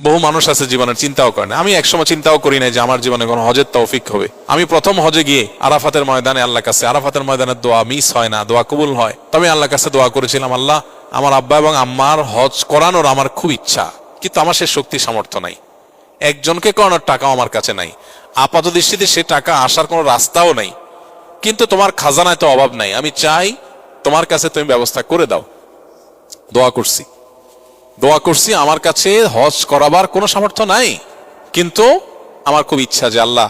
বহু মানুষ আছে জীবনের চিন্তাও করে না। আমি একসময় চিন্তাও করি না যে আমার জীবনে কোনো হজের তৌফিক হবে। আমি প্রথম হজে গিয়ে আরাফাতের ময়দানে আল্লাহর কাছে, আরাফাতের ময়দানের দোয়া মিস হয় না, দোয়া কবুল হয়। তবে আল্লাহর কাছে দোয়া করেছিলাম, আল্লাহ আমার আব্বা এবং আম্মার হজ করানোর আমার খুব ইচ্ছা, কিন্তু আমার সে শক্তি সামর্থ্য নাই। একজনকে করানোর টাকাও আমার কাছে নাই। আপাত দৃষ্টিতে সে টাকা আসার কোনো রাস্তাও নাই, কিন্তু তোমার খাজানায় তো অভাব নাই। আমি চাই তোমার কাছে তুমি ব্যবস্থা করে দাও। দোয়া করছি আমার কাছে হজ করাবার কোনো সামর্থ্য নাই, কিন্তু আমার খুব ইচ্ছা যে আল্লাহ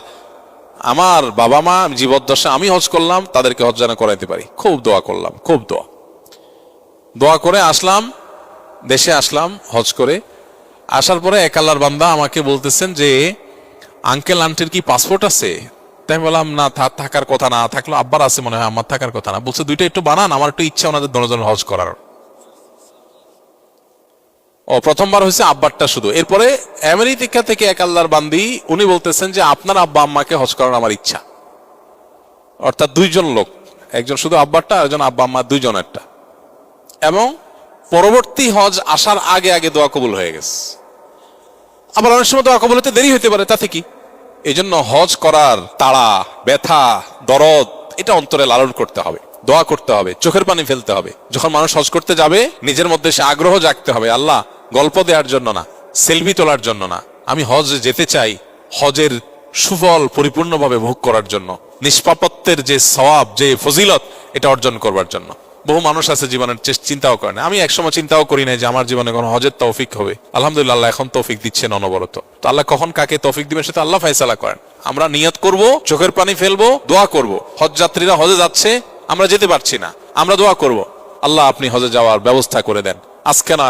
আমার বাবা মা জীবদ্দশা আমি হজ করলাম, তাদেরকে হজ যেন করাইতে পারি। খুব দোয়া করলাম, খুব দোয়া করে আসলাম, দেশে আসলাম। হজ করে আসার পরে এক আল্লাহর বান্দা আমাকে বলতেছেন যে আঙ্কেল আন্টির কি পাসপোর্ট আছে? তাই বললাম না, থাকার কথা না। থাকলো আব্বার আছে মনে হয়, আমার থাকার কথা না। বলছে দুইটা একটু বানান, আমার একটু ইচ্ছা ওনাদের দুজন হজ করার। প্রথমবার হয়েছে আব্বারটা শুধু। এরপরে আমেরিকা থেকে এক আল্লাহর বান্দি উনি বলতেছেন যে আপনার আব্বা আম্মাকে হজ করার আমার ইচ্ছা। অর্থাৎ দুইজন লোক, একজন শুধু আব্বারটা, আরেকজন আব্বা আম্মা দুইজনেরটা। এবং পরবর্তী হজ আসার আগে আগে দোয়া কবুল হয়ে গেছে। আবার অনেক সময় দোয়া কবুল হতে দেরি হতে পারে, তাতে কি? এই জন্য হজ করার তাড়া, ব্যথা, দরদ এটা অন্তরে লালন করতে হবে, দোয়া করতে হবে, চোখের পানি ফেলতে হবে। যখন মানুষ হজ করতে যাবে নিজের মধ্যে সে আগ্রহ জাগতে হবে, আল্লাহ গল্প দেওয়ার জন্য না, সেলফি তোলার জন্য না, আমি হজ যেতে চাই হজের সুফল পরিপূর্ণভাবে ভোগ করার জন্য, নিষ্পাপত্বের যে সওয়াব, যে ফজিলত, এটা অর্জন করবার জন্য। বহু মানুষ আছে জীবনের চিন্তাও করে না। আমি একসময় চিন্তাও করি না যে আমার জীবনে কোনো হজের তৌফিক হবে। আলহামদুলিল্লাহ, আল্লাহ এখন তৌফিক দিচ্ছেন অনবরত। তো আল্লাহ কখন কাকে তৌফিক দিবেন সেটা আল্লাহ ফয়সালা করেন। আমরা নিয়ত করব, চোখের পানি ফেলবো, দোয়া করব। হজ যাত্রীরা হজে যাচ্ছে, আমরা যেতে পারছি না, আমরা দোয়া করব, আল্লাহ আপনি হজে যাওয়ার ব্যবস্থা করে দেন। আজকে না